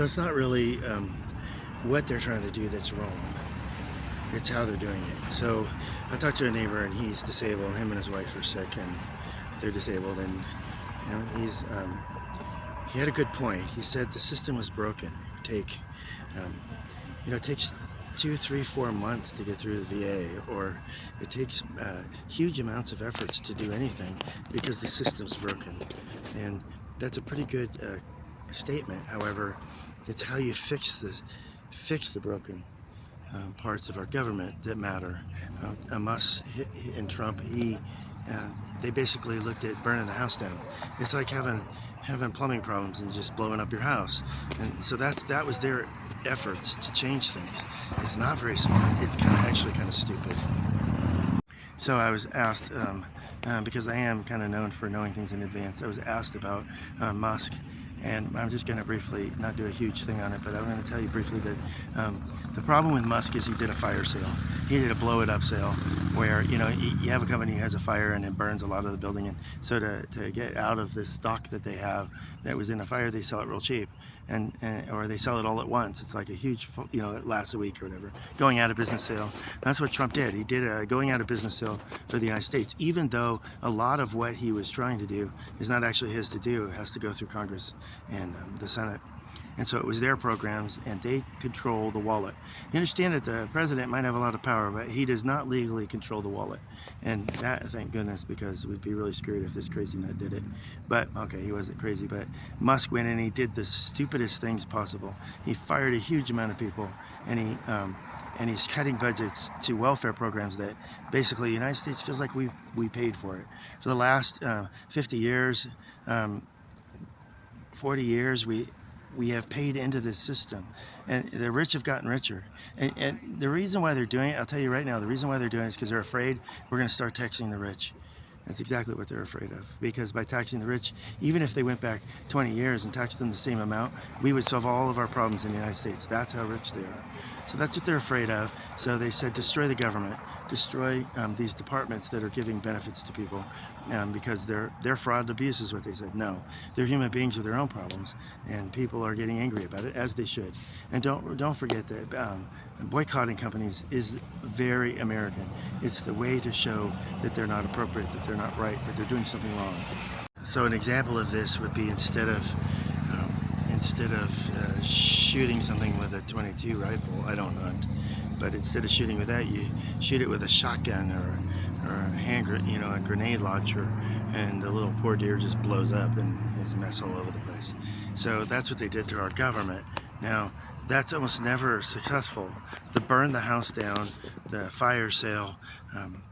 So it's not really what they're trying to do that's wrong. It's how they're doing it. So I talked to a neighbor, and he's disabled. Him and his wife are sick, and they're disabled. And he had a good point. He said the system was broken. It would take, it takes 2, 3, 4 months to get through the VA, or it takes huge amounts of efforts to do anything because the system's broken. And that's a pretty good statement. However, it's how you fix the broken parts of our government that matter. Musk and Trump, they basically looked at burning the house down. It's like having plumbing problems and just blowing up your house. And so that was their efforts to change things. It's not very smart. It's actually kind of stupid. So I was asked, because I am kind of known for knowing things in advance, I was asked about Musk. And I'm just going to briefly, not do a huge thing on it, but I'm going to tell you briefly that the problem with Musk is he did a fire sale. He did a blow it up sale where, you have a company that has a fire and it burns a lot of the building. And so to get out of the stock that they have that was in a fire, they sell it real cheap. Or they sell it all at once. It's like a huge, it lasts a week or whatever. Going out of business sale. That's what Trump did. He did a going out of business sale for the United States, even though a lot of what he was trying to do is not actually his to do. It has to go through Congress and the Senate. And so it was their programs, and they control the wallet. You understand that the president might have a lot of power, but he does not legally control the wallet. And that, thank goodness, because we'd be really screwed if this crazy nut did it. But, okay, he wasn't crazy, but Musk went and he did the stupidest things possible. He fired a huge amount of people, and he's cutting budgets to welfare programs that basically the United States feels like we paid for it. For the last 50 years, 40 years, we have paid into this system, and the rich have gotten richer. And the reason why they're doing it, I'll tell you right now, the reason why they're doing it is because they're afraid we're going to start taxing the rich. That's exactly what they're afraid of, because by taxing the rich, even if they went back 20 years and taxed them the same amount, we would solve all of our problems in the United States. That's how rich they are. So that's what they're afraid of. So they said destroy the government, destroy these departments that are giving benefits to people, because they're fraud and abuse is what they said. No, they're human beings with their own problems, and people are getting angry about it, as they should. And don't forget that boycotting companies is very American. It's the way to show that they're not appropriate, that they're not right, that they're doing something wrong. So an example of this would be instead of shooting something with a .22 rifle, I don't hunt, but instead of shooting with that, you shoot it with a shotgun or a grenade launcher, and the little poor deer just blows up and is a mess all over the place. So that's what they did to our government. Now, that's almost never successful. The burn the house down, the fire sale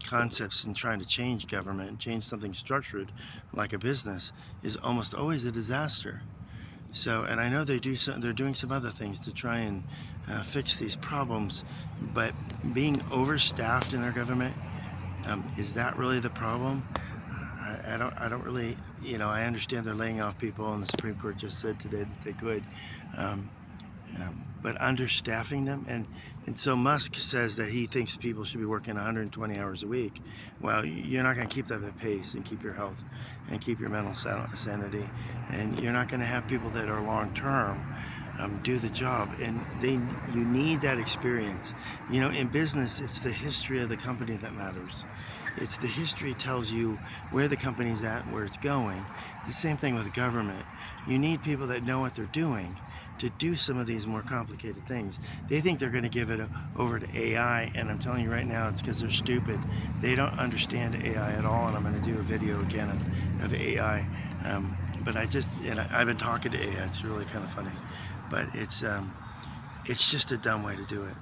concepts in trying to change government and change something structured like a business is almost always a disaster. So, and I know they're doing some other things to try and fix these problems, but being overstaffed in our government, is that really the problem? I don't really, I understand they're laying off people, and the Supreme Court just said today that they could, but understaffing them, and so Musk says that he thinks people should be working 120 hours a week. Well, you're not going to keep that at pace and keep your health and keep your mental sanity, and you're not going to have people that are long-term do the job, and you need that experience. In business, it's the history of the company that matters. It's the history tells you where the company's at and where it's going. The same thing with government. You need people that know what they're doing to do some of these more complicated things. They think they're going to give it over to AI, and I'm telling you right now, it's because they're stupid. They don't understand AI at all, and I'm going to do a video again of AI. But I've been talking to AI. It's really kind of funny, but it's just a dumb way to do it.